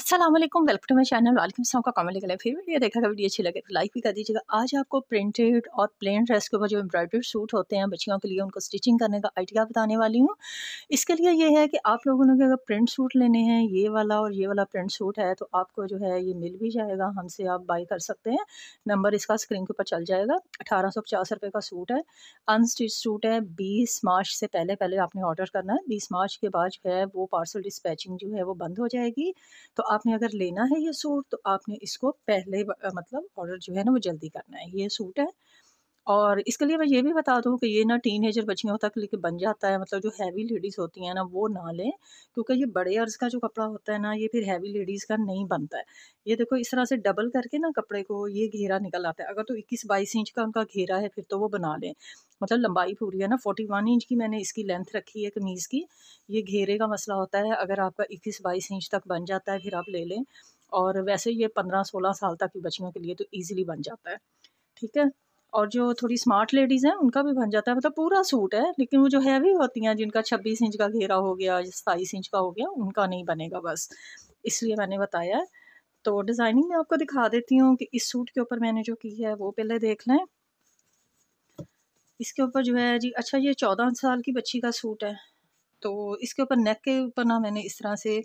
अस्सलाम वालेकुम, welcome to my channel. वालेकुम सलाम का कमेंट लेकर फिर वीडियो देखा का वीडियो अच्छी लगे तो लाइक भी कर दीजिएगा। आज आपको प्रिंटेड और प्लेन ड्रेस के ऊपर जो एम्ब्रॉयडर्ड सूट होते हैं बच्चियों के लिए उनको स्टिचिंग करने का आइडिया बताने वाली हूँ। इसके लिए ये है कि आप लोगों ने अगर प्रिंट सूट लेने हैं, ये वाला और ये वाला प्रिंट सूट है तो आपको जो है ये मिल भी जाएगा, हमसे आप बाई कर सकते हैं। नंबर इसका स्क्रीन के ऊपर चल जाएगा। 1850 रुपये का सूट है, अनस्टिच सूट है। 20 मार्च से पहले पहले आपने ऑर्डर करना है। 20 मार्च के बाद जो है वो पार्सल डिस्पैचिंग जो है वो बंद हो जाएगी। तो आपने अगर लेना है ये सूट तो आपने इसको पहले मतलब ऑर्डर जो है ना वो जल्दी करना है। ये सूट है और इसके लिए मैं ये भी बता दूँ कि ये ना टीनेजर बच्चियों तक लेके बन जाता है, मतलब जो हैवी लेडीज़ होती हैं ना वो ना लें, क्योंकि ये बड़े अर्ज़ का जो कपड़ा होता है ना ये फिर हैवी लेडीज़ का नहीं बनता है। ये देखो इस तरह से डबल करके ना कपड़े को ये घेरा निकल आता है। अगर तो 21-22 इंच का उनका घेरा है फिर तो वो बना लें, मतलब लंबाई पूरी है ना 41 इंच की मैंने इसकी लेंथ रखी है कमीज़ की। ये घेरे का मसला होता है, अगर आपका 21-22 इंच तक बन जाता है फिर आप ले लें, और वैसे ये 15-16 साल तक की बच्चियों के लिए तो ईज़िली बन जाता है। ठीक है? और जो थोड़ी स्मार्ट लेडीज़ हैं उनका भी बन जाता है, मतलब पूरा सूट है, लेकिन वो जो हैवी होती हैं जिनका 26 इंच का घेरा हो गया, 27 इंच का हो गया, उनका नहीं बनेगा बस, इसलिए मैंने बताया है। तो डिज़ाइनिंग मैं आपको दिखा देती हूँ कि इस सूट के ऊपर मैंने जो की है वो पहले देख लें। इसके ऊपर जो है जी, अच्छा ये 14 साल की बच्ची का सूट है, तो इसके ऊपर नेक के ऊपर ना मैंने इस तरह से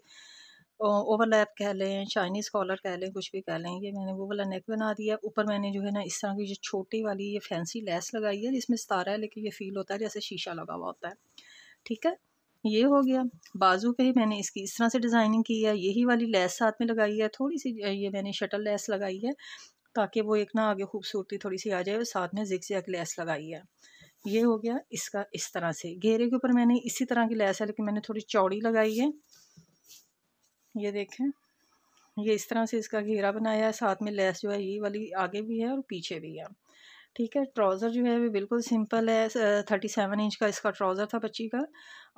ओवरलैप कह लें, चाइनीज़ कॉलर कह लें, कुछ भी कह लें, ये मैंने वो वाला नेक बना दिया। ऊपर मैंने जो है ना इस तरह की जो छोटी वाली ये फैंसी लेस लगाई है जिसमें सितारा है, लेकिन ये फ़ील होता है जैसे शीशा लगा हुआ होता है। ठीक है? ये हो गया। बाजू पे मैंने इसकी इस तरह से डिज़ाइनिंग की है, यही वाली लेस साथ में लगाई है, थोड़ी-सी ये मैंने शटल लेस लगाई है ताकि वो एक ना आगे खूबसूरती थोड़ी-सी आ जाए, और साथ में ज़िग-ज़ैग लेस लगाई है। ये हो गया इसका इस तरह से। घेरे के ऊपर मैंने इसी तरह की लेस है लेकिन मैंने थोड़ी चौड़ी लगाई है। ये देखें, ये इस तरह से इसका घेरा बनाया है, साथ में लेस जो है ये वाली आगे भी है और पीछे भी है। ठीक है? ट्राउज़र जो है वो बिल्कुल सिंपल है। 37 इंच का इसका ट्राउज़र था बच्ची का,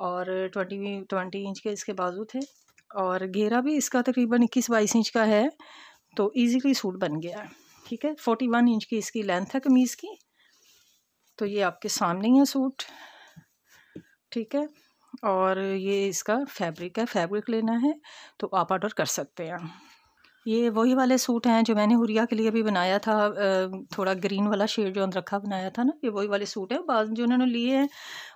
और 20 इंच के इसके बाजू थे, और घेरा भी इसका तकरीबन 21-22 इंच का है, तो ईज़िली सूट बन गया है। ठीक है? 41 इंच की इसकी लेंथ है कमीज़ की। तो ये आपके सामने ही है सूट। ठीक है? और ये इसका फैब्रिक है, फैब्रिक लेना है तो आप ऑर्डर कर सकते हैं। ये वही वाले सूट हैं जो मैंने हुरिया के लिए भी बनाया था, थोड़ा ग्रीन वाला शेड जो अंदरखा बनाया था ना, ये वही वाले सूट हैं। बाद जो उन्होंने लिए हैं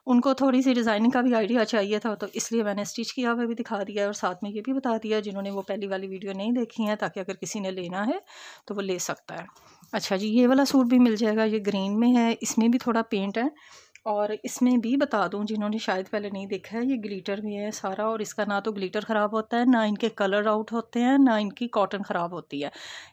उनको थोड़ी सी डिज़ाइनिंग का भी आइडिया चाहिए था, तो इसलिए मैंने स्टिच किया हुआ भी दिखा दिया, और साथ में ये भी बता दिया जिन्होंने वो पहली वाली वीडियो नहीं देखी है, ताकि अगर किसी ने लेना है तो वो ले सकता है। अच्छा जी, ये वाला सूट भी मिल जाएगा, ये ग्रीन में है, इसमें भी थोड़ा पेंट है, और इसमें भी बता दूं जिन्होंने शायद पहले नहीं देखा है, ये ग्लिटर भी है सारा, और इसका ना तो ग्लिटर ख़राब होता है, ना इनके कलर आउट होते हैं, ना इनकी कॉटन ख़राब होती है।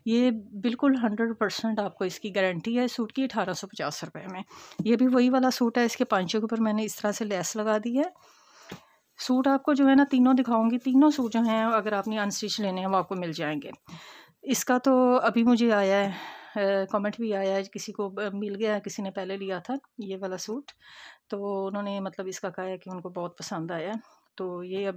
ये बिल्कुल 100% आपको इसकी गारंटी है सूट की, 1850 रुपये में। ये भी वही वाला सूट है, इसके पांचों के ऊपर मैंने इस तरह से लेस लगा दी है। सूट आपको जो है ना तीनों दिखाऊंगी, तीनों सूट जो हैं अगर आपने अनस्टिच लेने हैं वो आपको मिल जाएंगे। इसका तो अभी मुझे आया है, कमेंट भी आया है, किसी को मिल गया है, किसी ने पहले लिया था ये वाला सूट, तो उन्होंने मतलब इसका कहा है कि उनको बहुत पसंद आया। तो ये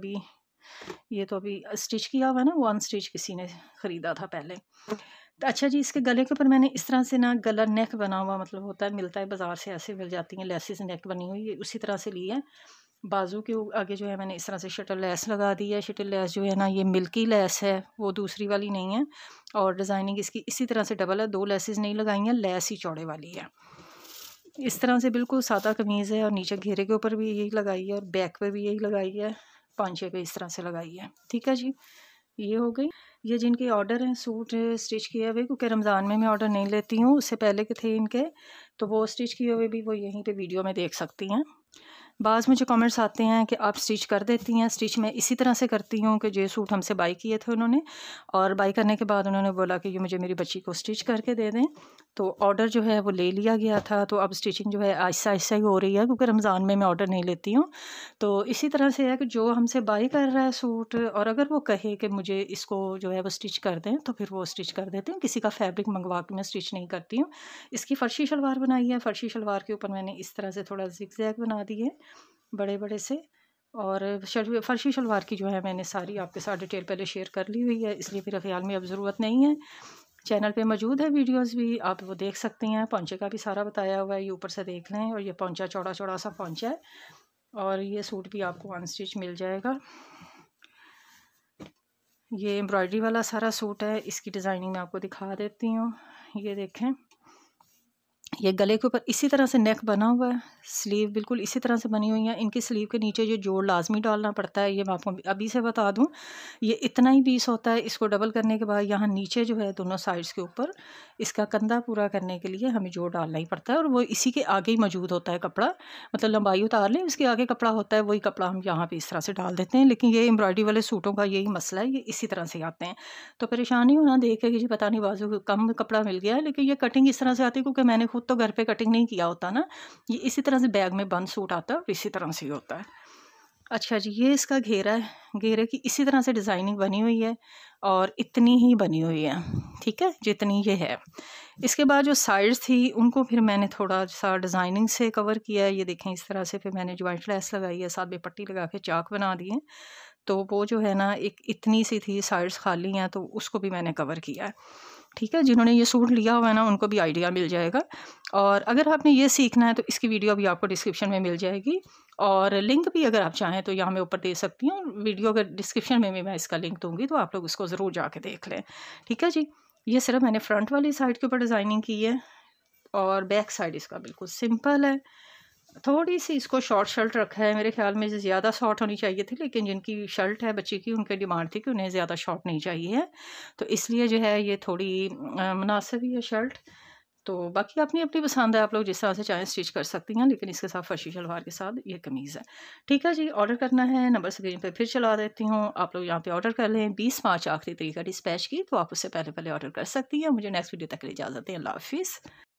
तो अभी स्टिच किया हुआ है ना, वो अनस्टिच किसी ने ख़रीदा था पहले। तो अच्छा जी, इसके गले के ऊपर मैंने इस तरह से ना गला नेक बना हुआ, मतलब होता है मिलता है बाज़ार से, ऐसे मिल जाती हैं लेसिस नेक बनी हुई, ये उसी तरह से ली है। बाजू के आगे जो है मैंने इस तरह से शटल लेस लगा दी है। शटल लेस जो है ना ये मिल्की लेस है, वो दूसरी वाली नहीं है, और डिज़ाइनिंग इसकी इसी तरह से डबल है, 2 लेसेस नहीं लगाई हैं, लेस ही चौड़े वाली है। इस तरह से बिल्कुल सादा कमीज़ है, और नीचे घेरे के ऊपर भी यही लगाई है, और बैक पे भी यही लगाई है, पांचे पे इस तरह से लगाई है। ठीक है जी, ये हो गई। ये जिनके ऑर्डर हैं सूट स्टिच किए हुए, क्योंकि रमज़ान में मैं ऑर्डर नहीं लेती हूँ, उससे पहले के थे इनके, तो वो स्टिच किए हुए भी वो यहीं पे वीडियो में देख सकती हैं। बाज़ मुझे कमेंट्स आते हैं कि आप स्टिच कर देती हैं। स्टिच मैं इसी तरह से करती हूँ कि जो सूट हमसे बाई किए थे उन्होंने, और बाई करने के बाद उन्होंने बोला कि ये मुझे मेरी बच्ची को स्टिच करके दे दें, तो ऑर्डर जो है वो ले लिया गया था। तो अब स्टिचिंग जो है आहिस्ता आहिस्ता ही हो रही है, क्योंकि रमज़ान में मैं ऑर्डर नहीं लेती हूँ। तो इसी तरह से है कि जो हमसे बाई कर रहा है सूट, और अगर वो कहे कि मुझे इसको जो है वो स्टिच कर दें, तो फिर वो स्टिच कर देते हैं। किसी का फैब्रिक मंगवा के मैं स्टिच नहीं करती हूँ। इसकी फ़र्शी शलवार बनाई है, फ़र्शी शलवार के ऊपर मैंने इस तरह से थोड़ा ज़िग-ज़ैग बना दिए बड़े बड़े से, और फ़र्शी शलवार की जो है मैंने सारी आपके साथ डिटेल पहले शेयर कर ली हुई है, इसलिए मेरे ख़्याल में अब ज़रूरत नहीं है। चैनल पे मौजूद है वीडियोस भी, आप वो देख सकती हैं। पोंचे का भी सारा बताया हुआ है, ये ऊपर से देख लें, और ये पोंचा चौड़ा चौड़ा सा पोंचा है, और ये सूट भी आपको अनस्टिच मिल जाएगा। ये एम्ब्रॉयडरी वाला सारा सूट है, इसकी डिज़ाइनिंग मैं आपको दिखा देती हूँ। ये देखें, ये गले के ऊपर इसी तरह से नेक बना हुआ है, स्लीव बिल्कुल इसी तरह से बनी हुई है। इनकी स्लीव के नीचे जो जोड़ लाजमी डालना पड़ता है, ये मैं आपको अभी से बता दूं, ये इतना ही पीस होता है। इसको डबल करने के बाद यहाँ नीचे जो है दोनों साइड्स के ऊपर इसका कंधा पूरा करने के लिए हमें जोड़ डालना ही पड़ता है, और वो इसी के आगे ही मौजूद होता है कपड़ा। मतलब लंबाई उतार लें, उसके आगे कपड़ा होता है, वही कपड़ा हम यहाँ पर इस तरह से डाल देते हैं। लेकिन ये एम्ब्रॉयडरी वाले सूटों का यही मसला है, ये इसी तरह से आते हैं। तो परेशानी होना देख के कि जी पता नहीं बाजू कम कपड़ा मिल गया है, लेकिन ये कटिंग इस तरह से आती है क्योंकि मैंने खुद तो घर पे कटिंग नहीं किया होता ना। ये इसी तरह से बैग में बंद सूट आता है और इसी तरह से ही होता है। अच्छा जी, ये इसका घेरा है, घेरे की इसी तरह से डिज़ाइनिंग बनी हुई है और इतनी ही बनी हुई है, ठीक है, जितनी ये है। इसके बाद जो साइड्स थी उनको फिर मैंने थोड़ा सा डिज़ाइनिंग से कवर किया है। ये देखें इस तरह से फिर मैंने ज्वाइंट लेस लगाई है, साथ में पट्टी लगा के चाक बना दिए। तो वो जो है ना एक इतनी सी थी, साइड्स खाली हैं, तो उसको भी मैंने कवर किया है, ठीक है। जिन्होंने ये सूट लिया हुआ है ना उनको भी आइडिया मिल जाएगा। और अगर आपने ये सीखना है तो इसकी वीडियो भी आपको डिस्क्रिप्शन में मिल जाएगी, और लिंक भी अगर आप चाहें तो यहाँ मैं ऊपर दे सकती हूँ। वीडियो अगर डिस्क्रिप्शन में भी मैं इसका लिंक दूँगी तो आप लोग उसको ज़रूर जाके देख लें, ठीक है जी। ये सिर्फ मैंने फ्रंट वाली साइड के ऊपर डिज़ाइनिंग की है, और बैक साइड इसका बिल्कुल सिंपल है। थोड़ी सी इसको शॉर्ट शर्ट रखा है, मेरे ख्याल में ज़्यादा शॉर्ट होनी चाहिए थी, लेकिन जिनकी शर्ट है बच्ची की उनकी डिमांड थी कि उन्हें ज़्यादा शॉर्ट नहीं चाहिए है, तो इसलिए जो है ये थोड़ी मुनासिब ही है शर्ट। तो बाकी अपनी अपनी पसंद है, आप लोग जिस तरह से चाहें स्टिच कर सकती हैं, लेकिन इसके साथ फर्शी शलवार के साथ ये कमीज़ है, ठीक है जी। ऑर्डर करना है, नंबर स्क्रीन पे फिर चला देती हूँ, आप लोग यहाँ पे ऑर्डर कर लें। 20 मार्च आखिरी तरीका डिस्पैच की, तो आप उससे पहले पहले ऑर्डर कर सकती हैं। मुझे नेक्स्ट वीडियो तक के लिए इजाज़त दें, अल्लाह हाफिज़।